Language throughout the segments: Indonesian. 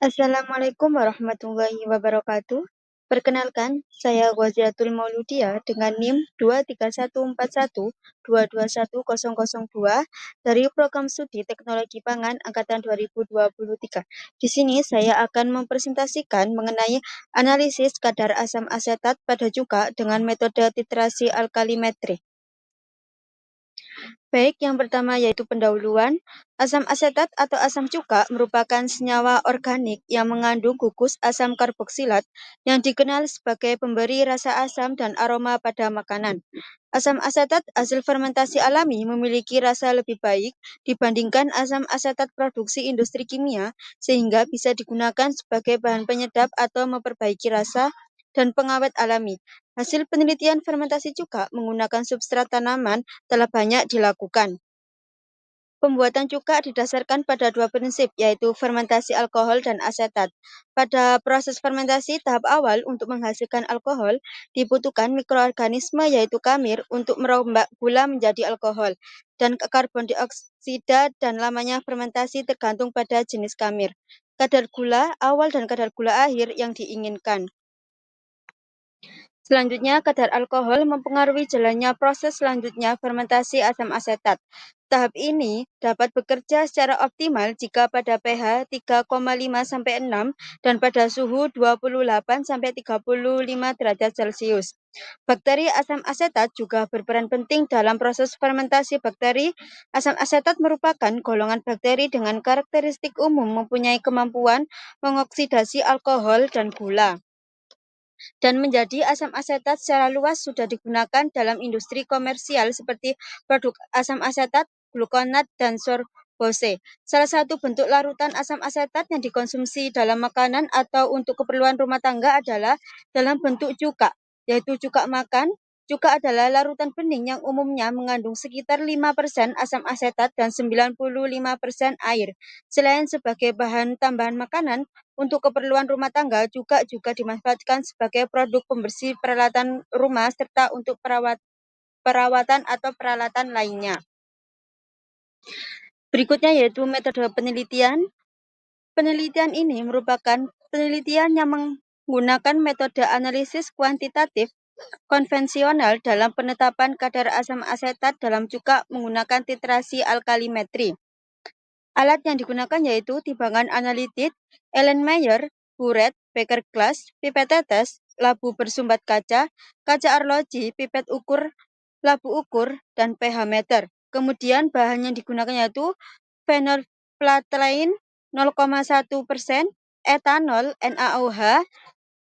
Assalamualaikum warahmatullahi wabarakatuh. Perkenalkan, saya Ghaziatul Mauludia dengan NIM 23141221002 dari Program Studi Teknologi Pangan Angkatan 2023. Di sini saya akan mempresentasikan mengenai analisis kadar asam asetat pada cuka dengan metode titrasi alkalimetri. Baik, yang pertama yaitu pendahuluan. Asam asetat atau asam cuka merupakan senyawa organik yang mengandung gugus asam karboksilat yang dikenal sebagai pemberi rasa asam dan aroma pada makanan. Asam asetat hasil fermentasi alami memiliki rasa lebih baik dibandingkan asam asetat produksi industri kimia, sehingga bisa digunakan sebagai bahan penyedap atau memperbaiki rasa dan pengawet alami. Hasil penelitian fermentasi cuka menggunakan substrat tanaman telah banyak dilakukan. Pembuatan cuka didasarkan pada dua prinsip, yaitu fermentasi alkohol dan asetat. Pada proses fermentasi tahap awal untuk menghasilkan alkohol, dibutuhkan mikroorganisme yaitu kamir untuk merombak gula menjadi alkohol, dan karbon dioksida dan lamanya fermentasi tergantung pada jenis kamir, kadar gula awal dan kadar gula akhir yang diinginkan. Selanjutnya, kadar alkohol mempengaruhi jalannya proses selanjutnya fermentasi asam asetat. Tahap ini dapat bekerja secara optimal jika pada pH 3,5-6 dan pada suhu 28-35 derajat Celcius. Bakteri asam asetat juga berperan penting dalam proses fermentasi bakteri. Asam asetat merupakan golongan bakteri dengan karakteristik umum mempunyai kemampuan mengoksidasi alkohol dan gula, dan menjadi asam asetat secara luas sudah digunakan dalam industri komersial seperti produk asam asetat, glukonat, dan sorbose. Salah satu bentuk larutan asam asetat yang dikonsumsi dalam makanan atau untuk keperluan rumah tangga adalah dalam bentuk cuka, yaitu cuka makan. Cuka adalah larutan bening yang umumnya mengandung sekitar 5% asam asetat dan 95% air. Selain sebagai bahan tambahan makanan, untuk keperluan rumah tangga juga dimanfaatkan sebagai produk pembersih peralatan rumah serta untuk perawatan atau peralatan lainnya. Berikutnya yaitu metode penelitian. Penelitian ini merupakan penelitian yang menggunakan metode analisis kuantitatif konvensional dalam penetapan kadar asam asetat dalam cuka menggunakan titrasi alkalimetri. Alat yang digunakan yaitu timbangan analitik, Erlenmeyer, Buret, Beker Glass, pipet tetes, labu bersumbat kaca, kaca arloji, pipet ukur, labu ukur, dan pH meter. Kemudian bahan yang digunakan yaitu phenolphthalein 0,1%, etanol NaOH,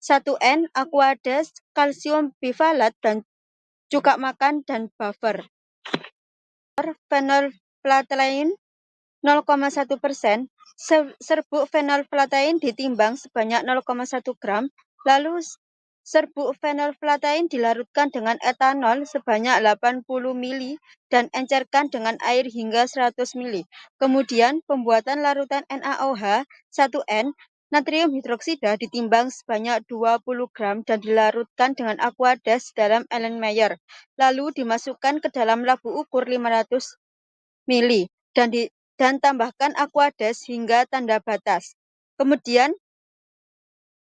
1N, aqueous, kalsium bivalat, dan cuka makan dan buffer. Phenolphthalein 0,1%, serbuk phenolphthalein ditimbang sebanyak 0,1 gram, lalu serbuk phenolphthalein dilarutkan dengan etanol sebanyak 80 ml dan encerkan dengan air hingga 100 ml. Kemudian pembuatan larutan NaOH 1N natrium hidroksida ditimbang sebanyak 20 gram dan dilarutkan dengan aqueous dalam Erlenmeyer, lalu dimasukkan ke dalam labu ukur 500 ml dan tambahkan aqueous hingga tanda batas. Kemudian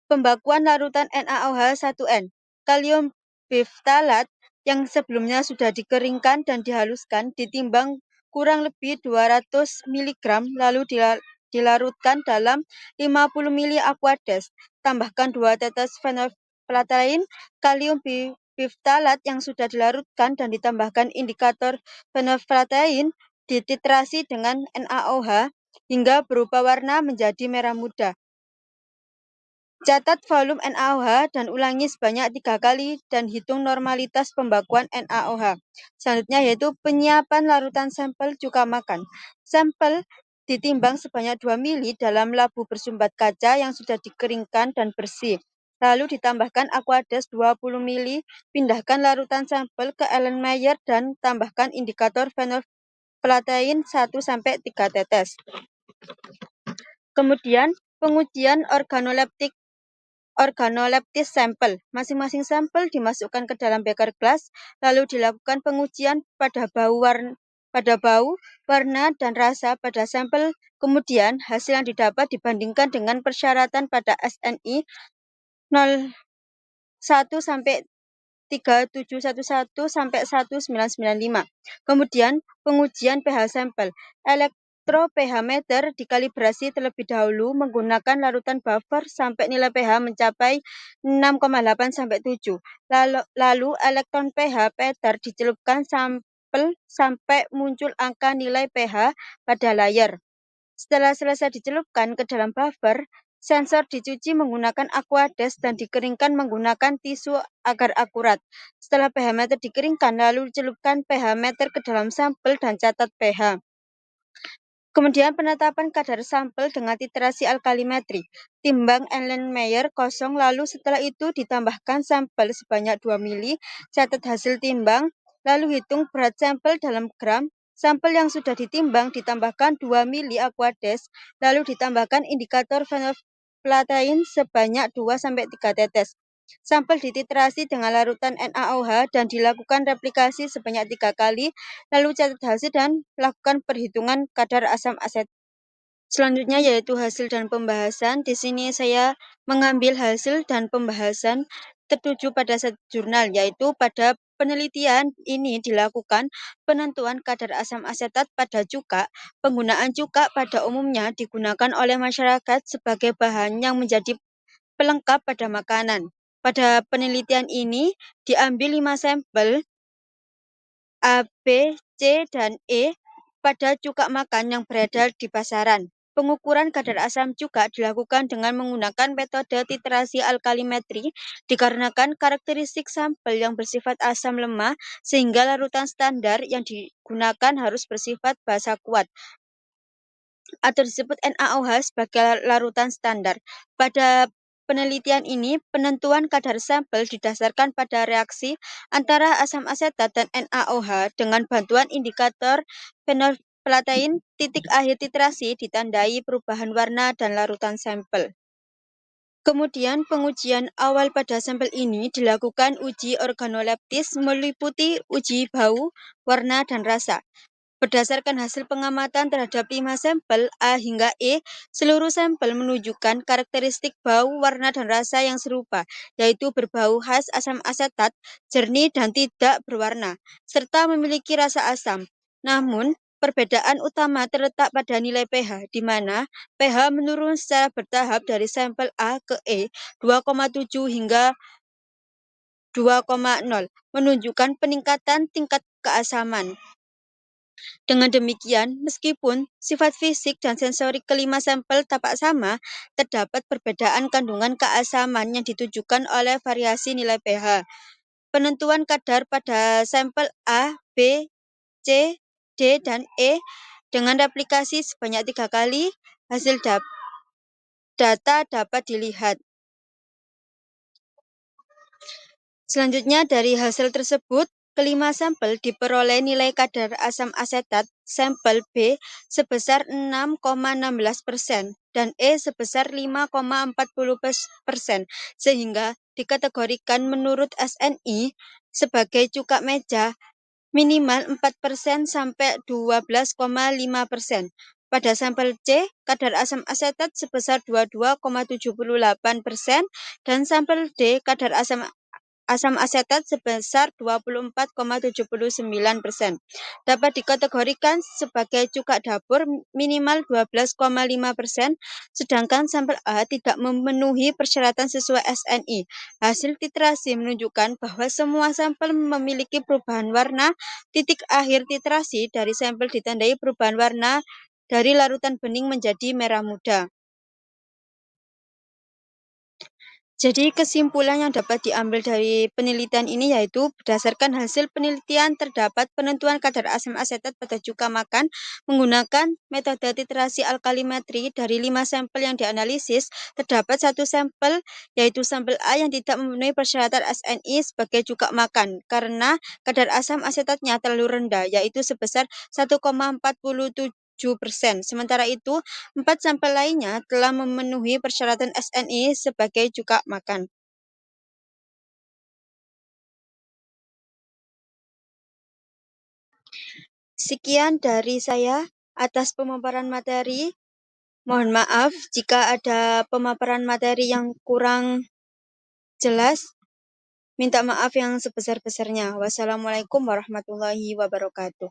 pembakuan larutan NaOH 1N, kalium biftalat yang sebelumnya sudah dikeringkan dan dihaluskan ditimbang kurang lebih 200 mg lalu dilarutkan dalam 50 ml aqueous. Tambahkan 2 tetes phenolphthalein, kalium biftalat yang sudah dilarutkan dan ditambahkan indikator phenolphthalein, dititrasi dengan NaOH hingga berubah warna menjadi merah muda. Catat volume NaOH dan ulangi sebanyak 3 kali dan hitung normalitas pembakuan NaOH. Selanjutnya yaitu penyiapan larutan sampel cuka makan. Sampel ditimbang sebanyak 2 ml dalam labu bersumbat kaca yang sudah dikeringkan dan bersih. Lalu ditambahkan aqueous 20 ml, pindahkan larutan sampel ke Erlenmeyer dan tambahkan indikator phenolphthalein 1-3 tetes. Kemudian pengujian organoleptis sampel. Masing-masing sampel dimasukkan ke dalam beker gelas, lalu dilakukan pengujian pada bau pada bau, warna, dan rasa pada sampel. Kemudian, hasil yang didapat dibandingkan dengan persyaratan pada SNI 01 sampai 3711 sampai 1995. Kemudian, pengujian pH sampel. Elektro pH meter dikalibrasi terlebih dahulu menggunakan larutan buffer sampai nilai pH mencapai 6,8 sampai 7. Lalu elektron pH meter dicelupkan sampel sampai muncul angka nilai pH pada layar. Setelah selesai dicelupkan ke dalam buffer, sensor dicuci menggunakan Aquades dan dikeringkan menggunakan tisu agar akurat. Setelah pH meter dikeringkan, lalu celupkan pH meter ke dalam sampel dan catat pH. Kemudian penetapan kadar sampel dengan titrasi alkalimetri. Timbang Erlenmeyer kosong, lalu setelah itu ditambahkan sampel sebanyak 2 mili, catat hasil timbang, lalu hitung berat sampel dalam gram. Sampel yang sudah ditimbang ditambahkan 2 mili Aquades, lalu ditambahkan indikator phenolphthalein sebanyak 2-3 tetes. Sampel dititrasi dengan larutan NaOH dan dilakukan replikasi sebanyak 3 kali, lalu catat hasil dan lakukan perhitungan kadar asam asetat. Selanjutnya yaitu hasil dan pembahasan. Di sini saya mengambil hasil dan pembahasan tertuju pada satu jurnal, yaitu pada penelitian ini dilakukan penentuan kadar asam asetat pada cuka. Penggunaan cuka pada umumnya digunakan oleh masyarakat sebagai bahan yang menjadi pelengkap pada makanan. Pada penelitian ini diambil 5 sampel A, B, C, dan E pada cuka makan yang beredar di pasaran. Pengukuran kadar asam cuka dilakukan dengan menggunakan metode titrasi alkalimetri dikarenakan karakteristik sampel yang bersifat asam lemah sehingga larutan standar yang digunakan harus bersifat basa kuat atau disebut NaOH sebagai larutan standar. Pada penelitian ini, penentuan kadar sampel didasarkan pada reaksi antara asam asetat dan NaOH dengan bantuan indikator phenolphthalein. Titik akhir titrasi ditandai perubahan warna dan larutan sampel. Kemudian pengujian awal pada sampel ini dilakukan uji organoleptis meliputi uji bau, warna, dan rasa. Berdasarkan hasil pengamatan terhadap 5 sampel A hingga E, seluruh sampel menunjukkan karakteristik bau, warna, dan rasa yang serupa, yaitu berbau khas asam asetat, jernih dan tidak berwarna, serta memiliki rasa asam. Namun, perbedaan utama terletak pada nilai pH, di mana pH menurun secara bertahap dari sampel A ke E 2,7 hingga 2,0, menunjukkan peningkatan tingkat keasaman. Dengan demikian, meskipun sifat fisik dan sensorik kelima sampel tampak sama, terdapat perbedaan kandungan keasaman yang ditujukan oleh variasi nilai pH. Penentuan kadar pada sampel A, B, C, D, dan E dengan replikasi sebanyak 3 kali, hasil data dapat dilihat. Selanjutnya dari hasil tersebut, kelima sampel diperoleh nilai kadar asam asetat sampel B sebesar 6,16% dan E sebesar 5,40%, sehingga dikategorikan menurut SNI sebagai cuka meja minimal 4% sampai 12,5%. Pada sampel C, kadar asam asetat sebesar 22,78% dan sampel D, kadar asam asetat sebesar 24,79%. Dapat dikategorikan sebagai cuka dapur minimal 12,5%, sedangkan sampel A tidak memenuhi persyaratan sesuai SNI. Hasil titrasi menunjukkan bahwa semua sampel memiliki perubahan warna. Titik akhir titrasi dari sampel ditandai perubahan warna dari larutan bening menjadi merah muda. Jadi kesimpulan yang dapat diambil dari penelitian ini yaitu berdasarkan hasil penelitian terdapat penentuan kadar asam asetat pada cuka makan menggunakan metode titrasi alkalimetri. Dari 5 sampel yang dianalisis, terdapat 1 sampel yaitu sampel A yang tidak memenuhi persyaratan SNI sebagai cuka makan karena kadar asam asetatnya terlalu rendah, yaitu sebesar 1,47%. Sementara itu, 4 sampel lainnya telah memenuhi persyaratan SNI sebagai cuka makan. Sekian dari saya atas pemaparan materi. Mohon maaf jika ada pemaparan materi yang kurang jelas. Minta maaf yang sebesar-besarnya. Wassalamualaikum warahmatullahi wabarakatuh.